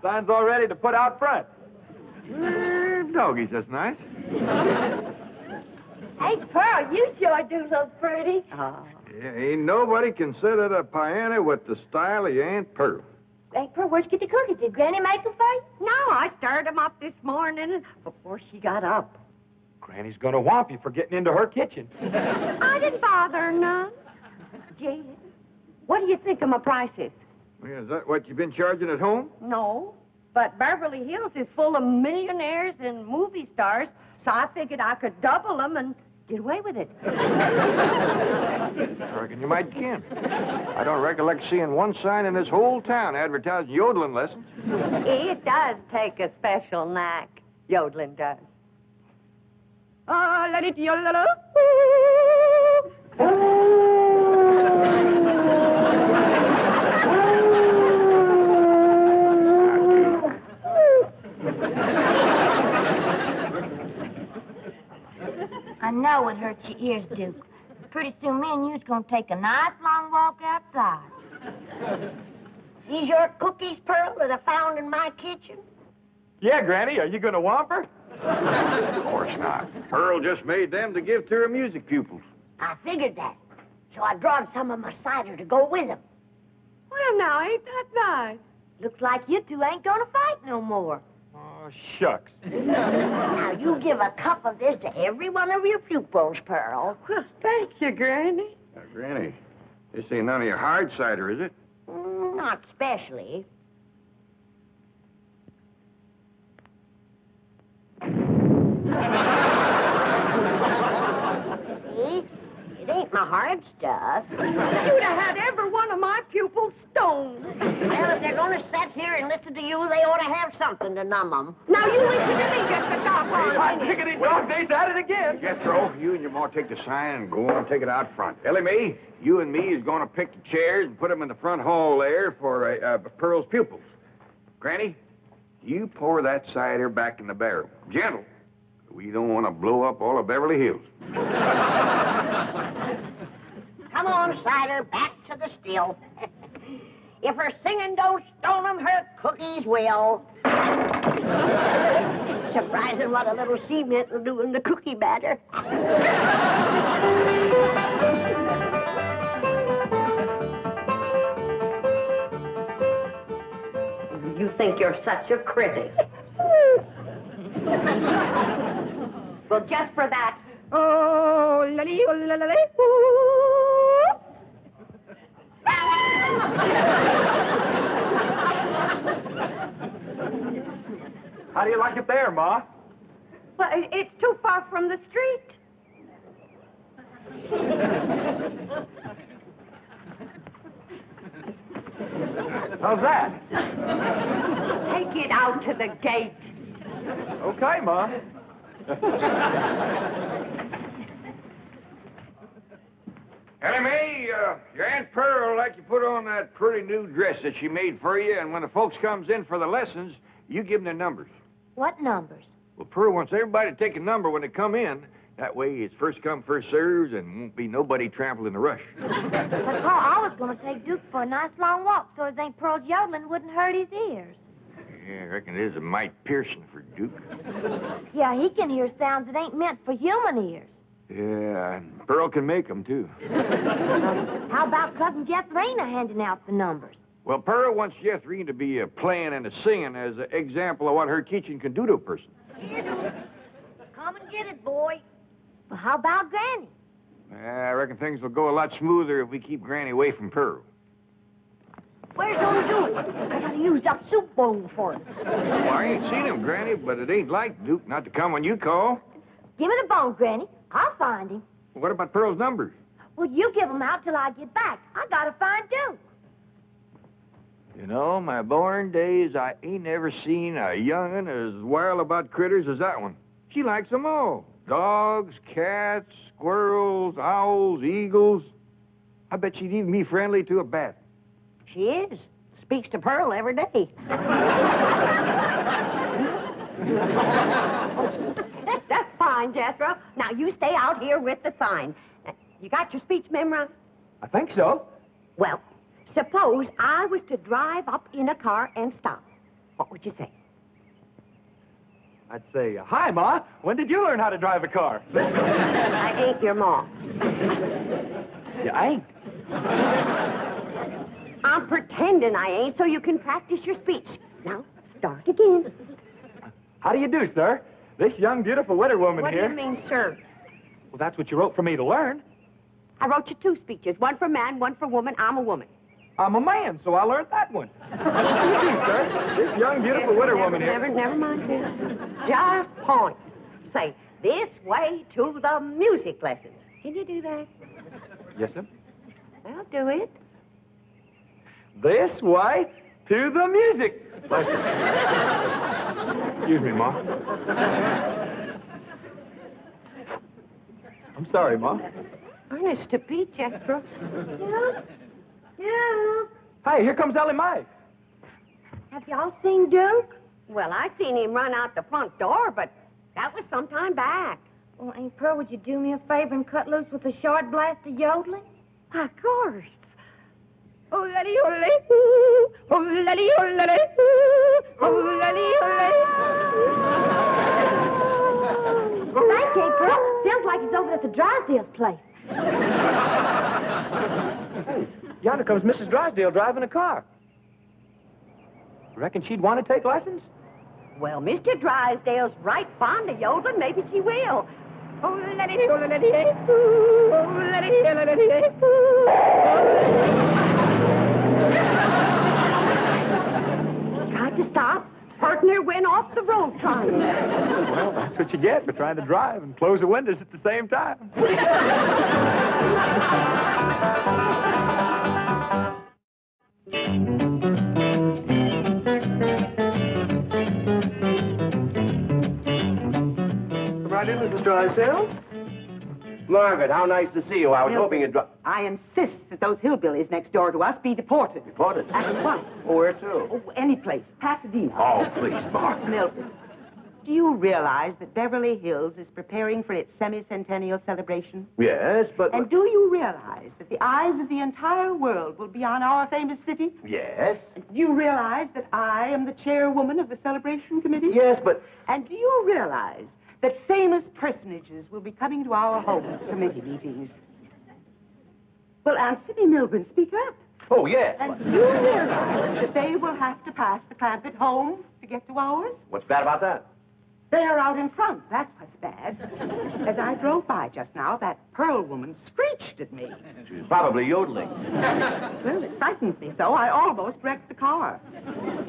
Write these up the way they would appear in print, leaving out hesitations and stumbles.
Sign's all ready to put out front. Doggies, that's nice. Hey, Pearl, you sure do look pretty. Yeah, ain't nobody can sit at a piano with the style of your Aunt Pearl. Hey, Pearl, where'd you get the cookies? Did Granny make them for you? No, I stirred them up this morning before she got up. Granny's gonna whomp you for getting into her kitchen. I didn't bother her none. Gee, what do you think of my prices? Yeah, is that what you've been charging at home? No, but Beverly Hills is full of millionaires and movie stars, so I figured I could double them and get away with it. I reckon you might can. I don't recollect seeing one sign in this whole town advertising yodeling lessons. It does take a special knack. Yodeling does. Oh, let it yodel. I know it hurts your ears, Duke. Pretty soon me and you's gonna take a nice long walk outside. These your cookies, Pearl, that I found in my kitchen? Yeah, Granny, are you gonna whomp her? Of course not. Pearl just made them to give to her music pupils. I figured that. So I drawed some of my cider to go with them. Well, now, ain't that nice? Looks like you two ain't gonna fight no more. Oh, shucks. Now, you give a cup of this to every one of your pupils, Pearl. Well, thank you, Granny. Granny, this ain't none of your hard cider, is it? Not especially. See? It ain't my hard stuff. You'd have had every one of my pupils stoned. Well, if they're going to sit here and listen to you, they ought to have something to numb them. Now, you listen to me just a doggone Hot minute. diggity dog days at it again. Jethro, you and your ma take the sign and go on and take it out front. Elly Mae, you and me is going to pick the chairs and put them in the front hall there for Pearl's pupils. Granny, you pour that cider back in the barrel. Gentle. We don't want to blow up all of Beverly Hills. Come on, cider, back to the still. If her singing don't stone 'em, her cookies will. Surprising what a little cement will do in the cookie batter. You think you're such a critic. Well, just for that. Oh, lily, lily, How do you like it there, Ma? Well, it's too far from the street. How's that? Take it out to the gate. Okay, Ma. Elly Mae, your Aunt Pearl like you put on that pretty new dress that she made for you, and when the folks comes in for the lessons, you give them their numbers. What numbers? Well, Pearl wants everybody to take a number when they come in. That way it's first come, first serves, and won't be nobody trampled in the rush. But, Paul, I was gonna take Duke for a nice long walk so his Aunt Pearl's yodeling wouldn't hurt his ears. Yeah, I reckon it is a mite piercing for Duke. Yeah, he can hear sounds that ain't meant for human ears. Yeah, and Pearl can make them, too. How about Cousin Jethrina handing out the numbers? Well, Pearl wants Jethrine to be a playing and a singing as an example of what her teaching can do to a person. Come and get it, boy. Well, how about Granny? I reckon things will go a lot smoother if we keep Granny away from Pearl. Where's old Duke? I gotta use up soup bowl for him. Well, I ain't seen him, Granny, but it ain't like Duke not to come when you call. Give me the bone, Granny. I'll find him. What about Pearl's numbers? Well, you give them out till I get back. I gotta find Duke. You know, my born days, I ain't never seen a young'un as wild about critters as that one. She likes them all. Dogs, cats, squirrels, owls, eagles. I bet she'd even be friendly to a bat. She is. Speaks to Pearl every day. That's fine, Jethro. Now, you stay out here with the sign. You got your speech memorized? I think so. Well, suppose I was to drive up in a car and stop. What would you say? I'd say, hi, Ma. When did you learn how to drive a car? I ain't your mom. You ain't. I'm pretending I ain't so you can practice your speech. Now, start again. How do you do, sir? This young, beautiful widow woman What here. do you mean, sir? Well, that's what you wrote for me to learn. I wrote you 2 speeches. One for man, one for woman. I'm a woman. I'm a man, so I learned that one. How do you do, sir? This young, beautiful widow woman here. Never mind this. Just point. Say, this way to the music lessons. Can you do that? Yes, sir. Well, do it. This way to the music lesson. Excuse me, Ma. I'm sorry, Ma. Honest to Pete, Jethro. Yeah. Hey, here comes Elly Mae. Have y'all seen Duke? Well, I seen him run out the front door, but that was some time back. Well, Aunt Pearl, would you do me a favor and cut loose with a short blast of yodeling? Why, of course. Oh, lady, oh, lady, oh, lady, oh, lady, oh, lady, oh, lady. Thank you, Aunt Pearl. Sounds like he's over at the Drysdale's place. Yonder comes Mrs. Drysdale driving a car. Reckon she'd want to take lessons? Well, Mr. Drysdale's right fond of yodeling. Maybe she will. Oh, lady, oh, lady, oh, lady, oh, lady, Tried to stop. Partner went off the road trying. Well, that's what you get for trying to drive and close the windows at the same time. Right in, Mrs. Drysdale. Margaret, how nice to see you. I was hoping you'd... I insist that those hillbillies next door to us be deported. Deported? At once. Oh, where to? Oh, any place. Pasadena. Oh, please, Margaret. Milton, do you realize that Beverly Hills is preparing for its semi-centennial celebration? Yes, but... And do you realize that the eyes of the entire world will be on our famous city? Yes. And do you realize that I am the chairwoman of the celebration committee? Yes, but... And do you realize that famous personages will be coming to our home committee meetings? Well, Aunt Sidney Milburn, speak up. Oh, yes. And do you realize that they will have to pass the clamp at home to get to ours? What's bad about that? They are out in front. That's what's bad. As I drove by just now, that Pearl woman screeched at me. She was probably yodeling. Well, it frightened me so I almost wrecked the car.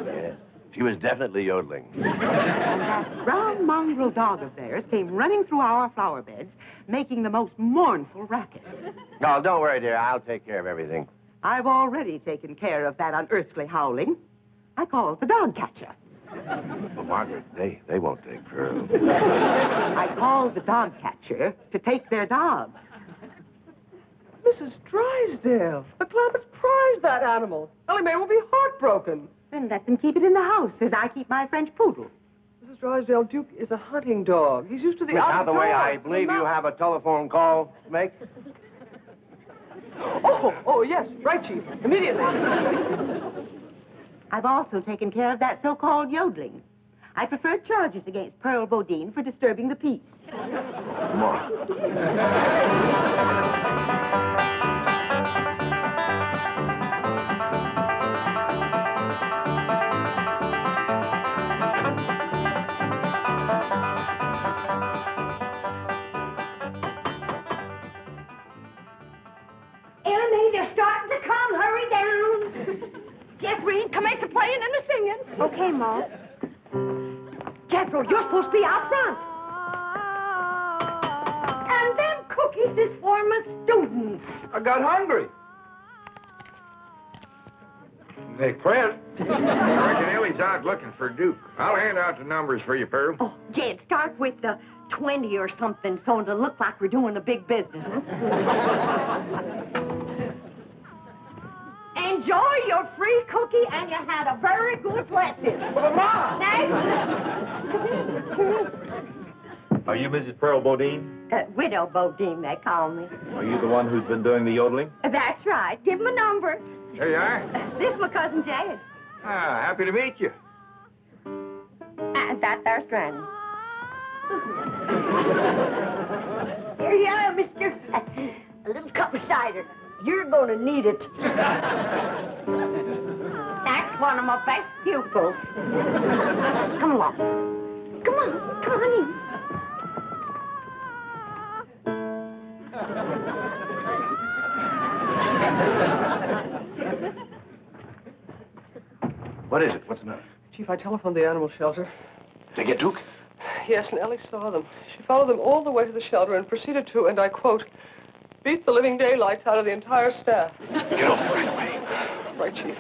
Yes. She was definitely yodeling. And that brown mongrel dog of theirs came running through our flower beds, making the most mournful racket. No, don't worry, dear. I'll take care of everything. I've already taken care of that unearthly howling. I called the dog catcher. But, Margaret, they won't take Pearl. I called the dog catcher to take their dog. Mrs. Drysdale, the Clampetts prize that animal. Elly Mae will be heartbroken. Then let them keep it in the house as I keep my French poodle. Mrs. Drysdale, Duke is a hunting dog. He's used to the Miss Hathaway, I outdoors. believe you have a telephone call to make. Oh, yes. Right, Chief. Immediately. I've also taken care of that so-called yodeling. I preferred charges against Pearl Bodine for disturbing the peace. Come on. Elly, they're starting to come. Hurry down. Jeffrey, commence the playing and the singing. Okay, Ma. Jethro, you're supposed to be out front. And them cookies is for my students. I got hungry. Hey, Prince. I reckon Elly's out looking for Duke. I'll hand out the numbers for you, Pearl. Oh, Jed, start with the 20 or something so it'll look like we're doing a big business. Enjoy your free cookie, and you had a very good lesson. Well, Ma! Next. Are you Mrs. Pearl Bodine? Widow Bodine, they call me. Are you the one who's been doing the yodeling? That's right. Give him a number. There you are. This is my cousin Jed. Ah, happy to meet you. that there strand. Here you are, mister. A little cup of cider. You're going to need it. That's one of my best pupils. Come along. Come on in. What is it? What's the matter? Chief, I telephoned the animal shelter. Did they get Duke? Yes, and Elly saw them. She followed them all the way to the shelter and proceeded to, and I quote, beat the living daylights out of the entire staff. Get off right away. Right, Chief.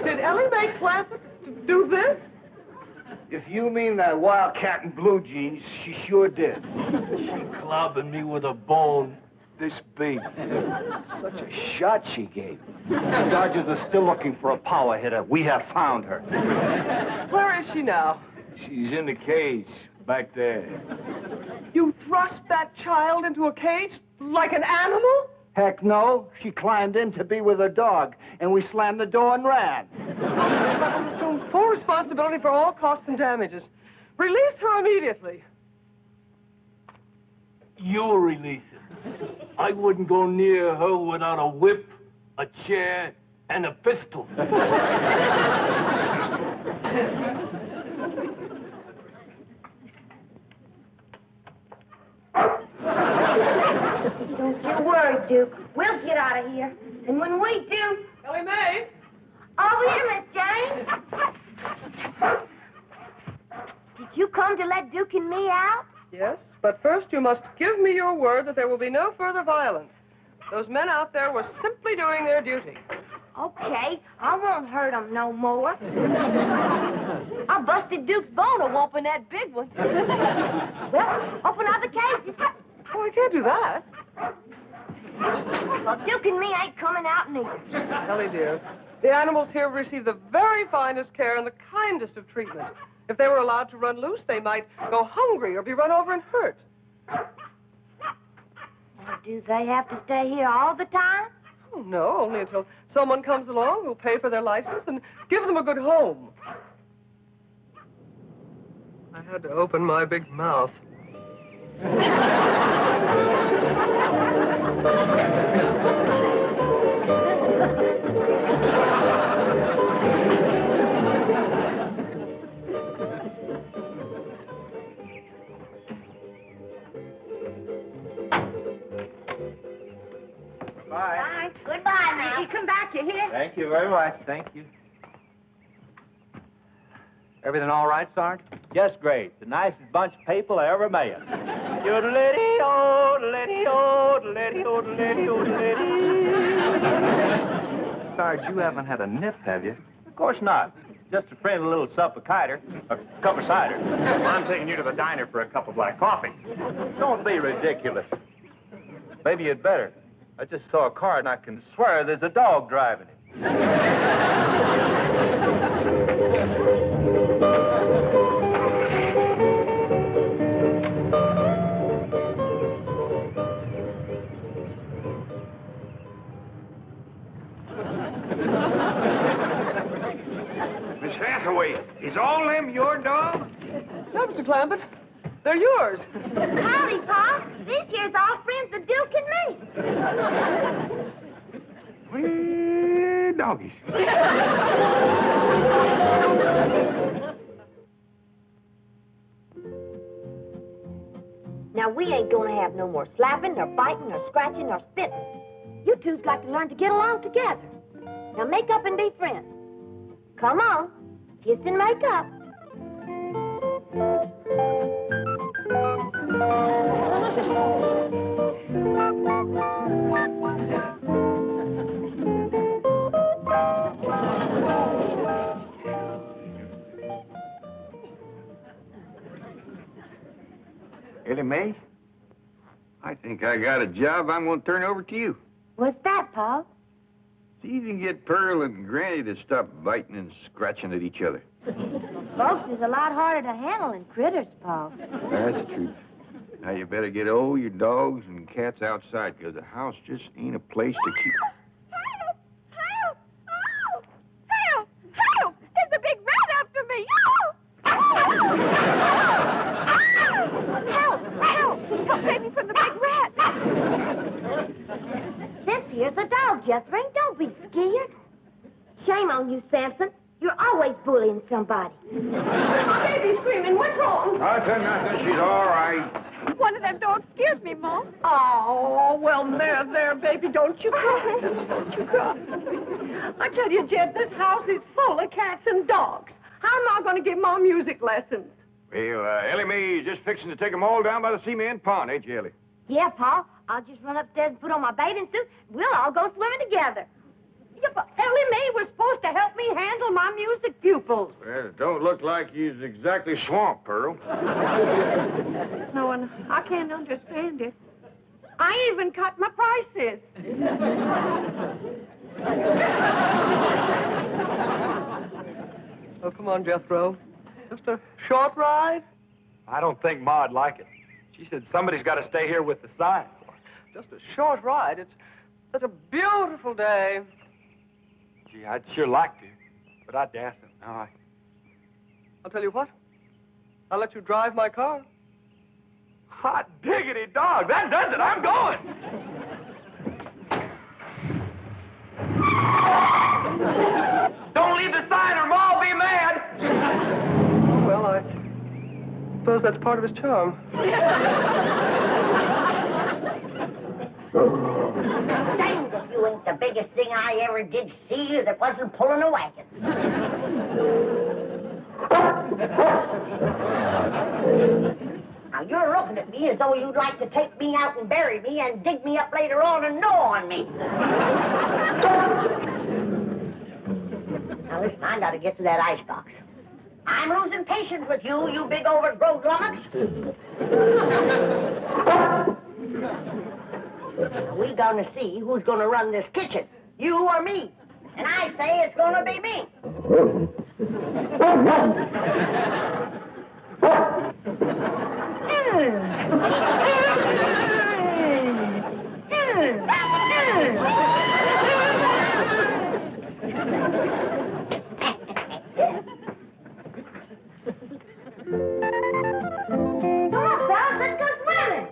Did Elly make plans to do this? If you mean that wildcat in blue jeans, she sure did. She clobbed me with a bone this big. Such a shot she gave. The Dodgers are still looking for a power hitter. We have found her. Where is she now? She's in the cage back there. You thrust that child into a cage like an animal? Heck no. She climbed in to be with her dog, and we slammed the door and ran. I will assume full responsibility for all costs and damages. Release her immediately. You'll release her. I wouldn't go near her without a whip, a chair, and a pistol. Don't you worry, Duke. We'll get out of here. And when we do... Elly May? Over here, Miss Jane. Did you come to let Duke and me out? Yes, but first you must give me your word that there will be no further violence. Those men out there were simply doing their duty. Okay, I won't hurt them no more. I busted Duke's bone a whooping that big one. Well, open up the cages. Oh, I can't do that. Well, Duke and me ain't coming out neither. Elly, dear, the animals here receive the very finest care and the kindest of treatment. If they were allowed to run loose, they might go hungry or be run over and hurt. Well, do they have to stay here all the time? Oh, no, only until someone comes along who'll pay for their license and give them a good home. I had to open my big mouth. Bye. Goodbye now. You come back, you hear? Thank you very much. Thank you. Everything all right, Sergeant? Just great. The nicest bunch of people I ever met. Yodelity, yodelity, yodelity, yodelity, yodelity. Sarge, you haven't had a nip, have you? Of course not. Just a friendly little sup of cider, a cup of cider. Well, I'm taking you to the diner for a cup of black coffee. Don't be ridiculous. Maybe you'd better. I just saw a car, and I can swear there's a dog driving it. Miss Hathaway, is all them your dogs? No, Mr. Clampett. They're yours. Howdy, Pa. This here's all friends of Duke and me. Well, doggies. Now, we ain't gonna have no more slapping, nor biting, nor scratching, nor spitting. You two's got to learn to get along together. Now, make up and be friends. Come on. Kiss and make up. Elly May, I think I got a job I'm going to turn over to you. What's that, Pa? See if you can get Pearl and Granny to stop biting and scratching at each other. Folks is a lot harder to handle than critters, Pa. That's true. Now, you better get all your dogs and cats outside, because the house just ain't a place to keep... Help! Help! Oh! Help! Help! There's a big rat after me! Help! Help! Help save me from the big rat! This here's a dog, Jethro. Don't be scared. Shame on you, Samson. You're always bullying somebody. Baby's screaming. What's wrong? Nothing. She's all right. One of them dogs scares me, Mom. Oh, well, there, baby. Don't you cry. Don't you cry. I tell you, Jed, this house is full of cats and dogs. How am I going to give Mom music lessons? Well, Elly Mae is just fixing to take them all down by the cement pond, ain't you, Elly? Yeah, Pa. I'll just run upstairs and put on my bathing suit. We'll all go swimming together. Yeah, but Elly Mae was supposed to help me handle my music pupils. Well, it don't look like you's exactly swamped, Pearl. No, and I can't understand it. I even cut my prices. Oh, come on, Jethro. Just a short ride? I don't think Ma'd like it. She said somebody's got to stay here with the sign. Just a short ride. It's such a beautiful day. Gee, I'd sure like to, but I dassn't. No, I'll tell you what. I'll let you drive my car. Hot diggity dog, that does it. I'm going. Don't leave the sign or Ma'll be mad. Well, I suppose that's part of his charm. Dang if you ain't the biggest thing I ever did see that wasn't pulling a wagon. Now, you're looking at me as though you'd like to take me out and bury me and dig me up later on and gnaw on me. Now, listen, I gotta get to that icebox. I'm losing patience with you, you big overgrown lummox. Now, we gonna see who's gonna run this kitchen, you or me. And I say it's gonna be me. Come on, fellas, let's go swimming.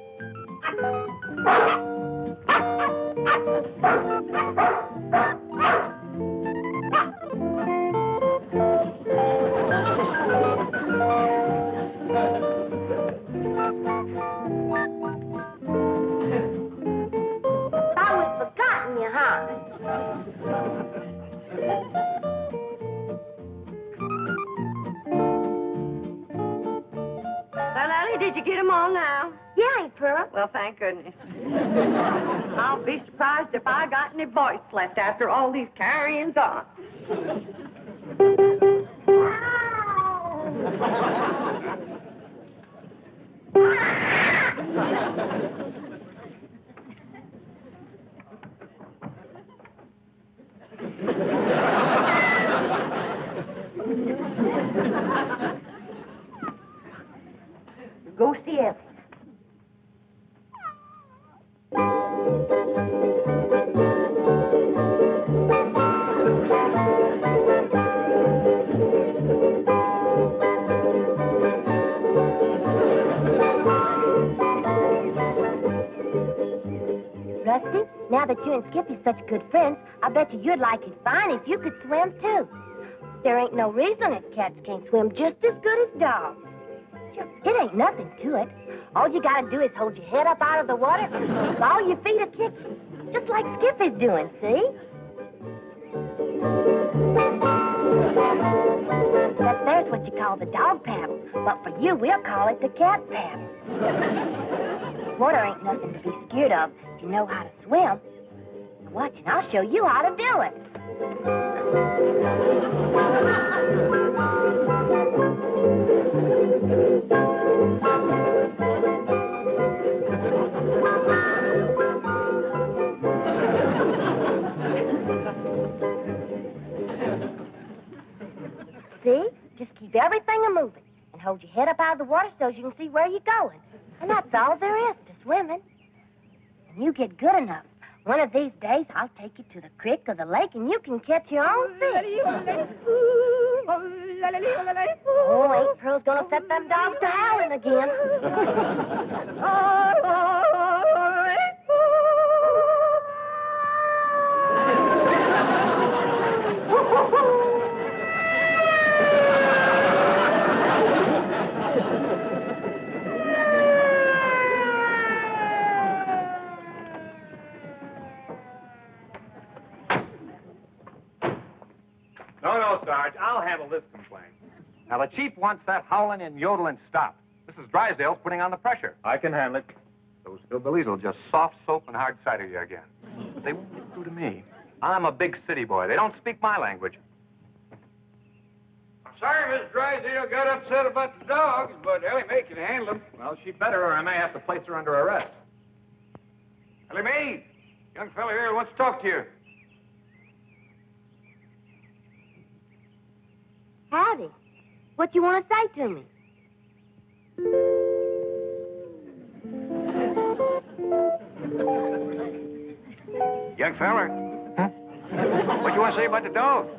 Thought we'd forgotten you, huh? Well, Ellie, did you get them all now? Yeah, Aunt Pearl. Well, thank goodness. I'll be surprised if I got any voice left after all these carryings on. Go see Elly. Rusty, now that you and Skippy's such good friends, I bet you'd like it fine if you could swim, too. There ain't no reason that cats can't swim just as good as dogs. It ain't nothing to it. All you gotta do is hold your head up out of the water and all your feet are kicking. Just like Skippy's doing, see? There's what you call the dog paddle. But for you, we'll call it the cat paddle. Water ain't nothing to be scared of if you know how to swim. Watch, and I'll show you how to do it. See? Just hold your head up out of the water so you can see where you're going. And that's all there is to swimming. And you get good enough. One of these days, I'll take you to the creek or the lake, and you can catch your own fish. Oh, ain't Pearl's gonna set them dogs to howling again. No, Sarge. I'll handle this complaint. Now, the chief wants that howling and yodeling stopped. Mrs. Drysdale's putting on the pressure. I can handle it. Those hillbillies will just soft soap and hard cider you again. But they won't get through to me. I'm a big city boy. They don't speak my language. I'm sorry Miss Drysdale got upset about the dogs, but Ellie Mae can handle them. Well, she better, or I may have to place her under arrest. Ellie Mae, young fella here wants to talk to you. Howdy. What you want to say to me? Young fella. What you want to say about the dogs?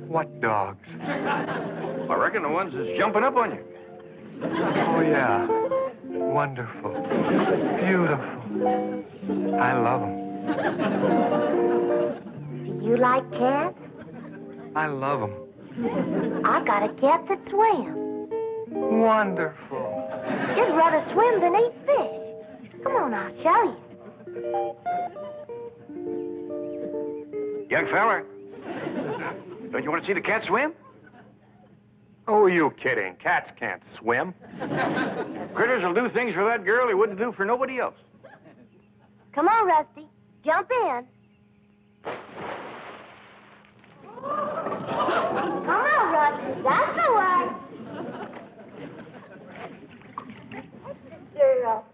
What dogs? I reckon the ones that's jumping up on you. Oh, yeah. Wonderful. Beautiful. I love them. Do you like cats? I love them. I got a cat that swims. Wonderful. It'd rather swim than eat fish. Come on, I'll show you. Young fella. Don't you want to see the cat swim? Oh, you kidding. Cats can't swim. Critters will do things for that girl he wouldn't do for nobody else. Come on, Rusty. Jump in. Come on, Rusty. That's the way. Girl.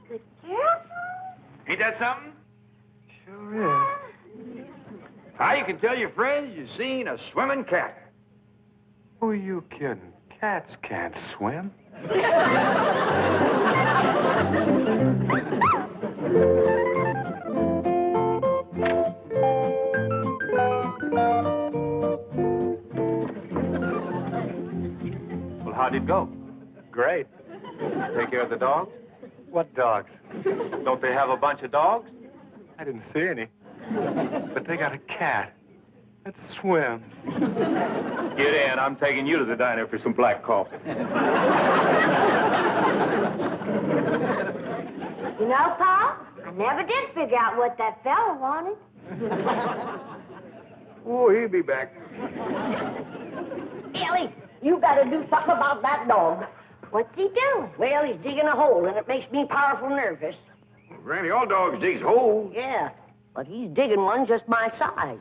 Good girl. Ain't that something? Sure is. How you can tell your friends you've seen a swimming cat. Who are you kidding? Cats can't swim. Well, how'd it go? Great. Take care of the dogs? What dogs? Don't they have a bunch of dogs? I didn't see any. But they got a cat that swims. Get in. I'm taking you to the diner for some black coffee. You know, Pa, I never did figure out what that fella wanted. Oh, he'll be back. Ellie, you got to do something about that dog. What's he doing? Well, he's digging a hole, and it makes me powerful nervous. Well, Granny, all dogs digs holes. Yeah, but he's digging one just my size.